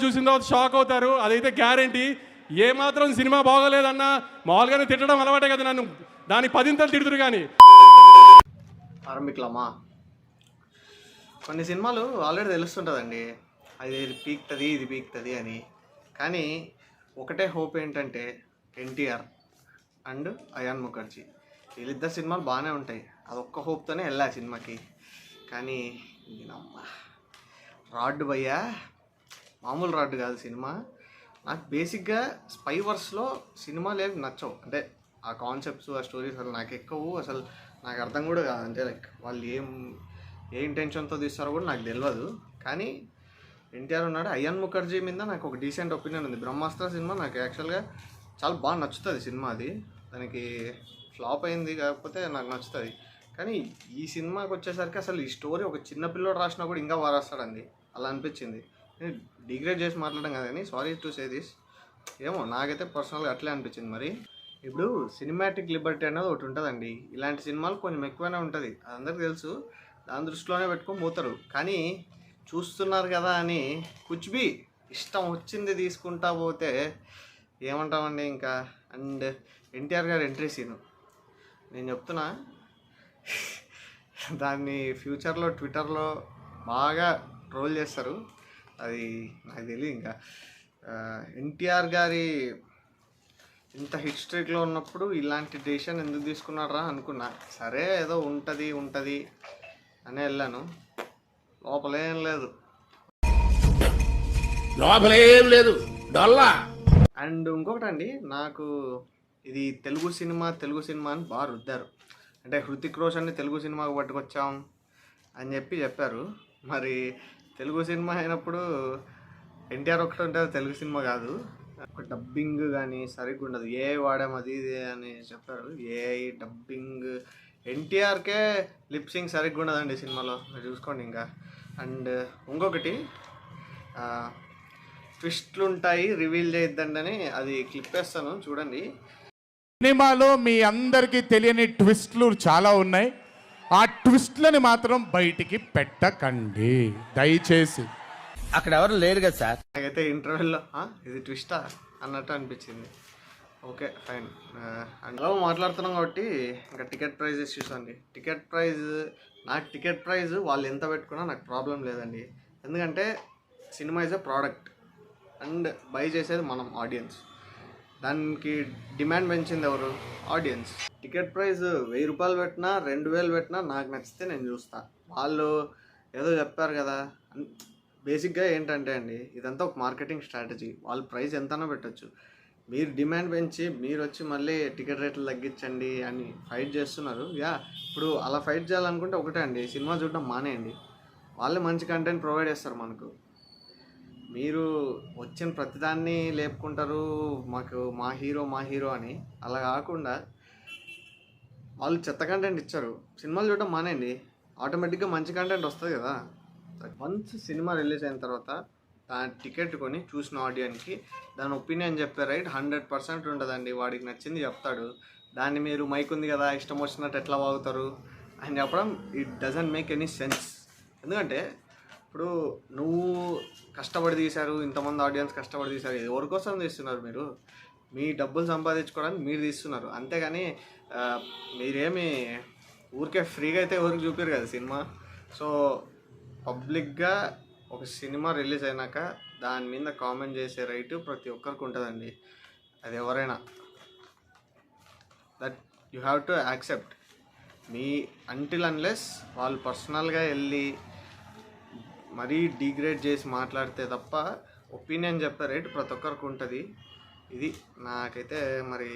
చూసిన తర్వాత షాక్ అవుతారు, అదైతే గ్యారంటీ. ఏమాత్రం సినిమా బాగోలేదన్నా మామూలుగానే తిట్టడం అలవాటే కదా, నన్ను దానికి 10 తిడుతురు. కానీ ఆరంభికలామా కొన్ని సినిమాలు ఆల్రెడీ తెలుస్తుంటుందండి, అది పీక్తుంది ఇది పీక్తుంది అని. కానీ ఒకటే హోప్ ఏంటంటే ఎన్టీఆర్ అండ్ అయాన్ ముఖర్జీ వీళ్ళిద్దరు సినిమాలు బాగానే ఉంటాయి, అదొక్క హోప్తోనే వెళ్ళా సినిమాకి. కానీ రాడ్ భయ్యా మామూలు రాడ్ కాదు సినిమా. నాకు బేసిక్గా స్పై వర్స్లో సినిమాలు ఏమి నచ్చవు, అంటే ఆ కాన్సెప్ట్స్ ఆ స్టోరీస్ అసలు నాకు ఎక్కువ, అసలు నాకు అర్థం కూడా కాదు. అంటే లైక్ వాళ్ళు ఏ ఇంటెన్షన్తో తీస్తారో కూడా నాకు తెలియదు. కానీ ఎన్టీఆర్ ఉన్నాడు, అయాన్ ముఖర్జీ మీద నాకు ఒక డీసెంట్ ఒపీనియన్ ఉంది. బ్రహ్మాస్త్ర సినిమా నాకు యాక్చువల్గా చాలా బాగా నచ్చుతుంది సినిమా. అది దానికి ఫ్లాప్ అయింది కాకపోతే నాకు నచ్చుతుంది. కానీ ఈ సినిమాకి వచ్చేసరికి అసలు ఈ స్టోరీ ఒక చిన్న పిల్లోడు రాసినా కూడా ఇంకా బాగా రాస్తాడండి, అలా అనిపించింది. డిగ్రేడ్ చేసి మాట్లాడడం కదా కానీ సారీ టు సే దిస్, ఏమో నాకైతే పర్సనల్గా అట్లే అనిపించింది. మరి ఇప్పుడు సినిమాటిక్ లిబర్టీ అనేది ఒకటి ఉంటుందండి, ఇలాంటి సినిమాలు కొంచెం ఎక్కువనే ఉంటుంది, అది అందరికీ తెలుసు. దాని దృష్టిలోనే పెట్టుకొని పోతారు. కానీ చూస్తున్నారు కదా అని కుచ్బి ఇష్టం వచ్చింది తీసుకుంటా పోతే ఏమంటామండి ఇంకా. అండ్ ఎన్టీఆర్ గారి ఎంట్రీ సీను నేను చెప్తున్నా, దాన్ని ఫ్యూచర్లో ట్విట్టర్లో బాగా ట్రోల్ చేస్తారు, అది నాకు తెలియదు. ఇంకా ఎన్టీఆర్ గారి ఇంత హిట్ స్ట్రీక్లో ఉన్నప్పుడు ఇలాంటి డెసిషన్ ఎందుకు తీసుకున్నారా అనుకున్నా. సరే ఏదో ఉంటుంది అనే వెళ్ళాను, లోపలేం లేదు డొల్లా. అండ్ ఇంకొకటి అండి, నాకు ఇది తెలుగు సినిమా అని బాగా రుద్దారు. అంటే హృతిక్ రోషన్ని తెలుగు సినిమాకు పట్టుకొచ్చాం అని చెప్పారు. మరి తెలుగు సినిమా అయినప్పుడు ఎన్టీఆర్ ఒకటి ఉంటుంది, తెలుగు సినిమా కాదు. ఒక డబ్బింగ్ కానీ సరిగ్గా ఉండదు, ఏఐ వాడాం అది ఇది అని చెప్పారు. ఏఐ డబ్బింగ్ ఎన్టీఆర్కే లిప్సింగ్ సరిగ్గా ఉండదండి సినిమాలో, మీరు చూసుకోండి ఇంకా. అండ్ ఇంకొకటి ట్విస్ట్లు ఉంటాయి రివీల్ చేయొద్దండి అని, అది క్లిప్ వేస్తాను చూడండి. సినిమాలో మీ అందరికీ తెలియని ట్విస్ట్లు చాలా ఉన్నాయి, ఆ ట్విస్ట్లని మాత్రం బయటికి పెట్టకండి దయచేసి. అక్కడ ఎవరు లేరు కదా సార్. నాకైతే ఇంటర్వెల్లో ఇది ట్విస్టా అన్నట్టు అనిపించింది. Okay fine. అందులో మాట్లాడుతున్నాం కాబట్టి ఇంకా టికెట్ ప్రైస్ ఇష్యూస్ అండి. టికెట్ ప్రైజ్ వాళ్ళు ఎంత పెట్టుకున్నా నాకు ప్రాబ్లం లేదండి. ఎందుకంటే cinema is a product and by చేసేది మనం ఆడియన్స్. దానికి డిమాండ్ పెంచింది ఎవరు? ఆడియన్స్. టికెట్ ప్రైస్ 1000 రూపాయలు పెట్టినా 2000 పెట్టినా నాకు నచ్చితే నేను చూస్తా. వాళ్ళు ఏదో చెప్పారు కదా. బేసిక్గా ఏంటంటే అండి, ఇదంతా ఒక మార్కెటింగ్ స్ట్రాటజీ. వాళ్ళు ప్రైస్ ఎంతనో పెట్టచ్చు, మీరు డిమాండ్ పెంచి మీరు వచ్చి మళ్ళీ టికెట్ రేట్లు తగ్గించండి అని ఫైట్ చేస్తున్నారు. ఇప్పుడు అలా ఫైట్ చేయాలనుకుంటే ఒకటే అండి, సినిమా చూడడం మానేయండి. వాళ్ళే మంచి కంటెంట్ ప్రొవైడ్ చేస్తారు మనకు. మీరు వచ్చిన ప్రతిదాన్ని లేపుకుంటారు మాకు మా హీరో అని. అలా కాకుండా వాళ్ళు చెత్త కంటెంట్ ఇచ్చారు, సినిమాలు చూడడం మానేయండి, ఆటోమేటిక్గా మంచి కంటెంట్ వస్తుంది కదా. వన్స్ సినిమా రిలీజ్ అయిన తర్వాత దాని టికెట్ కొని చూసిన ఆడియన్స్కి దాని ఒపీనియన్ చెప్పే రైట్ 100% ఉంటుందండి. వాడికి నచ్చింది చెప్తాడు. దాన్ని మీరు మైక్ ఉంది కదా ఇష్టం వచ్చినట్టు ఎట్లా వాగుతారు అని చెప్పడం it doesn't make any sense. ఎందుకంటే ఇప్పుడు నువ్వు కష్టపడి తీశారు, ఇంతమంది ఆడియన్స్ కష్టపడి తీశారు, ఎవరి కోసం తీస్తున్నారు? మీరు మీ డబ్బులు సంపాదించుకోవడానికి మీరు తీస్తున్నారు, అంతేగాని మీరేమి ఊరికే ఫ్రీగా అయితే ఎవరికి చూపారు కదా సినిమా. సో పబ్లిక్గా ఒక సినిమా రిలీజ్ అయినాక దాని మీద కామెంట్ చేసే రైటు ప్రతి ఒక్కరికి ఉంటుందండి, అది ఎవరైనా. That you have to accept. Me until unless వాళ్ళు పర్సనల్గా వెళ్ళి మరీ డిగ్రేడ్ చేసి మాట్లాడితే తప్ప ఒపీనియన్ చెప్పే రైట్ ప్రతి ఒక్కరికి ఉంటుంది. ఇది నాకైతే మరి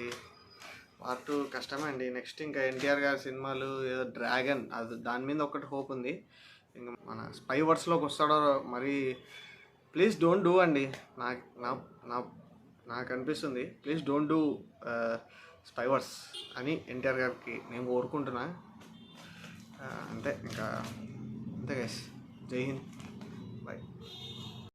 పార్ట్ 2 కష్టమే అండి. నెక్స్ట్ ఇంకా ఎన్టీఆర్ గారి సినిమాలు ఏదో డ్రాగన్, అది దాని మీద ఒకటి హోప్ ఉంది. ఇంకా మన స్పై వర్స్లోకి వస్తాడో మరి. ప్లీజ్ డోంట్ డూ అండి, నాకు అనిపిస్తుంది. Please don't do spy verse అని ఎన్టీఆర్ గారికి నేను కోరుకుంటున్నా. అంతే ఇంకా అంతే గైస్. జై హింద్, బాయ్.